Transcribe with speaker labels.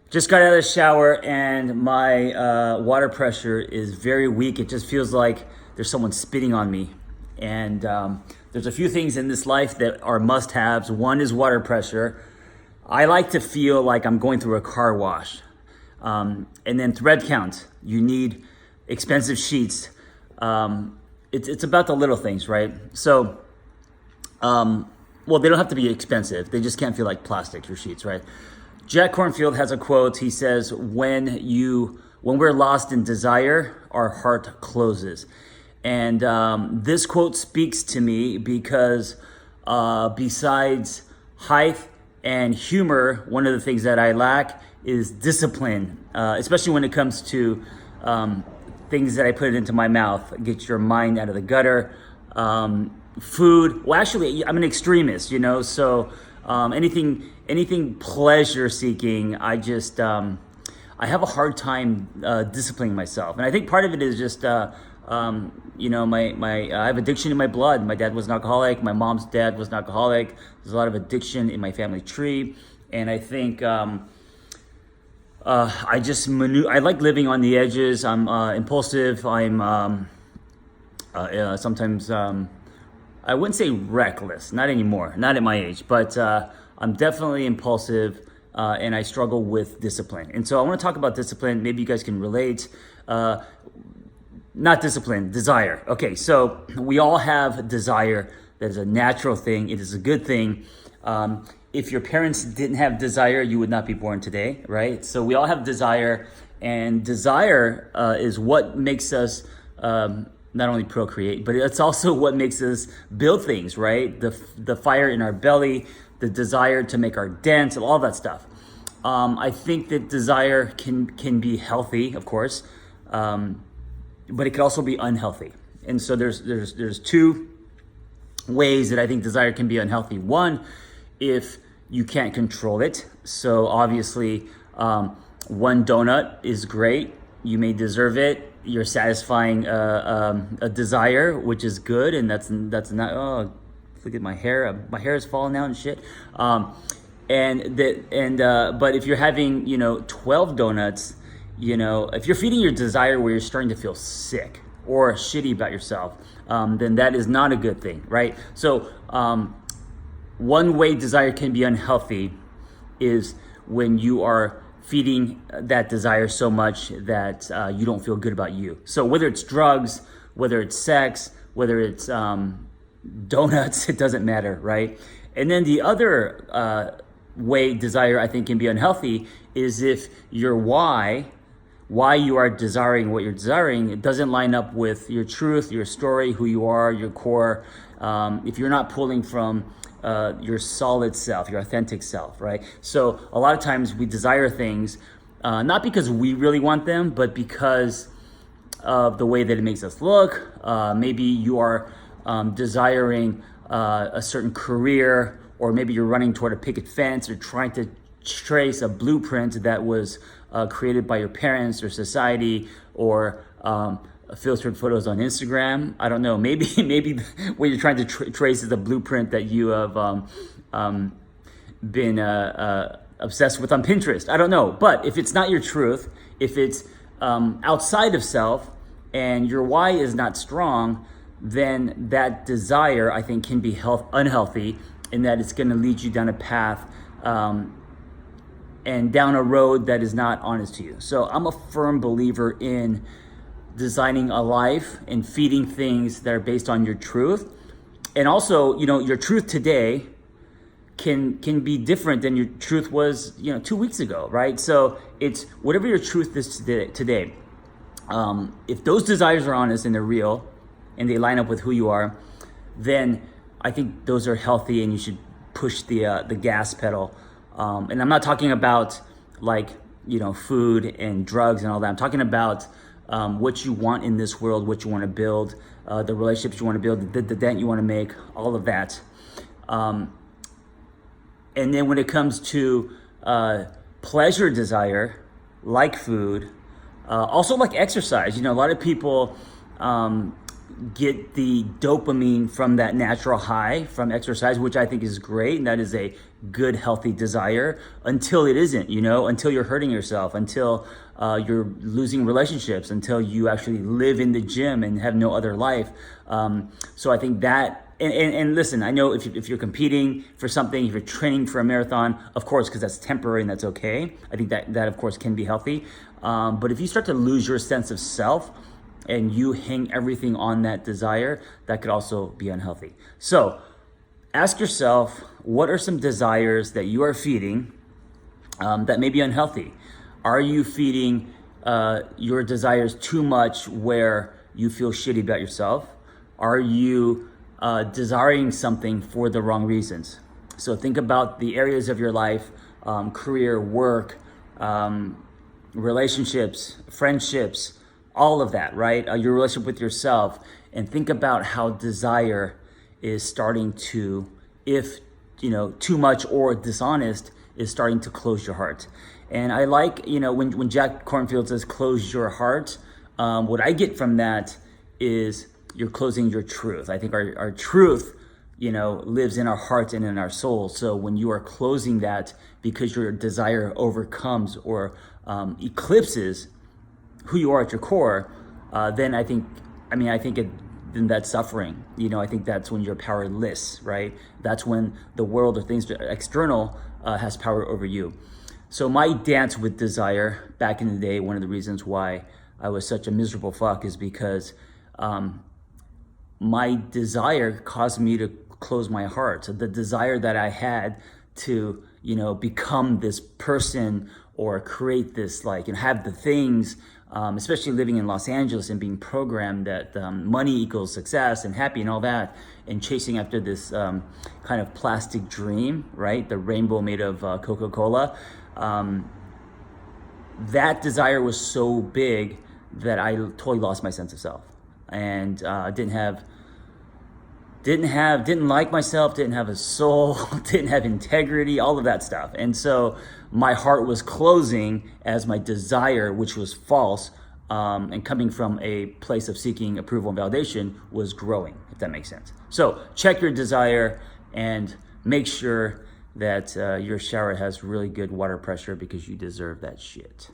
Speaker 1: Just got out of the shower and my water pressure is very weak. It just feels like there's someone spitting on me. And there's a few things in this life that are must haves. One is water pressure. I like to feel like I'm going through a car wash. And then thread count. You need expensive sheets. It's about the little things, right? So, well, they don't have to be expensive. They just can't feel like plastic, your sheets, right? Jack Kornfield has a quote. He says, when we're lost in desire, our heart closes. And this quote speaks to me because besides height and humor, one of the things that I lack is discipline, especially when it comes to things that I put into my mouth. Get your mind out of the gutter. Food. Well, actually, I'm an extremist, so anything pleasure seeking, I have a hard time disciplining myself. And I think part of it is just, I have addiction in my blood. My dad was an alcoholic. My mom's dad was an alcoholic. There's a lot of addiction in my family tree. And I think I like living on the edges. I'm impulsive. I'm sometimes, I wouldn't say reckless, not anymore, not at my age, but I'm definitely impulsive and I struggle with discipline. And so I want to talk about discipline. Maybe you guys can relate. Not discipline, desire. Okay, so we all have desire. That is a natural thing. It is a good thing. If your parents didn't have desire, you would not be born today, right? So we all have desire, and desire is what makes us not only procreate, but it's also what makes us build things, right? The fire in our belly, the desire to make our dent, all that stuff. I think that desire can be healthy, of course, but it can also be unhealthy. And so there's two ways that I think desire can be unhealthy. One, if you can't control it. So obviously, one donut is great. You may deserve it. You're satisfying a desire, which is good, and that's not. Oh, look at my hair. My hair is falling out and shit. But if you're having 12 donuts, if you're feeding your desire where you're starting to feel sick or shitty about yourself, then that is not a good thing, right? So one way desire can be unhealthy is when you are feeding that desire so much that you don't feel good about you. So whether it's drugs, whether it's sex, whether it's donuts, it doesn't matter, right? And then the other way desire I think can be unhealthy is if your why you are desiring what you're desiring, it doesn't line up with your truth, your story, who you are, your core. If you're not pulling from your solid self, your authentic self, right? So a lot of times we desire things, not because we really want them, but because of the way that it makes us look. Maybe you are desiring a certain career, or maybe you're running toward a picket fence or trying to trace a blueprint that was created by your parents or society, or filtered photos on Instagram. I don't know. Maybe what you're trying to trace is a blueprint that you have been obsessed with on Pinterest. I don't know. But if it's not your truth, if it's outside of self, and your why is not strong, then that desire, I think, can be unhealthy, in that it's going to lead you down a path and down a road that is not honest to you. So I'm a firm believer in designing a life and feeding things that are based on your truth. And also, your truth today can be different than your truth was, 2 weeks ago, right? So it's whatever your truth is today. If those desires are honest and they're real and they line up with who you are, then I think those are healthy, and you should push the gas pedal. And I'm not talking about food and drugs and all that. I'm talking about what you want in this world, what you want to build, the relationships you want to build, the dent you want to make, all of that. And then when it comes to pleasure desire, like food, also like exercise, a lot of people get the dopamine from that natural high from exercise, which I think is great. And that is a good, healthy desire until it isn't, until you're hurting yourself, until you're losing relationships, until you actually live in the gym and have no other life. So I think that, and listen, I know if you're competing for something, if you're training for a marathon, of course, because that's temporary and that's okay. I think that of course can be healthy. But if you start to lose your sense of self and you hang everything on that desire, that could also be unhealthy. So ask yourself, what are some desires that you are feeding that may be unhealthy? Are you feeding your desires too much where you feel shitty about yourself? Are you desiring something for the wrong reasons? So think about the areas of your life, career, work, relationships, friendships, all of that, right? Your relationship with yourself, and think about how desire is starting to, if too much or dishonest, is starting to close your heart. And I like, when Jack Kornfield says close your heart, what I get from that is you're closing your truth. I think our truth, lives in our hearts and in our souls. So when you are closing that because your desire overcomes or eclipses who you are at your core, then I think then that's suffering. I think that's when you're powerless, right? That's when the world or things external has power over you. So my dance with desire back in the day, one of the reasons why I was such a miserable fuck is because my desire caused me to close my heart. So the desire that I had to, become this person or create this, have the things, especially living in Los Angeles and being programmed that money equals success and happy and all that, and chasing after this kind of plastic dream, right? The rainbow made of Coca-Cola. That desire was so big that I totally lost my sense of self, and didn't like myself, didn't have a soul, didn't have integrity, all of that stuff. And so my heart was closing as my desire, which was false, and coming from a place of seeking approval and validation, was growing, if that makes sense. So check your desire and make sure that your shower has really good water pressure, because you deserve that shit.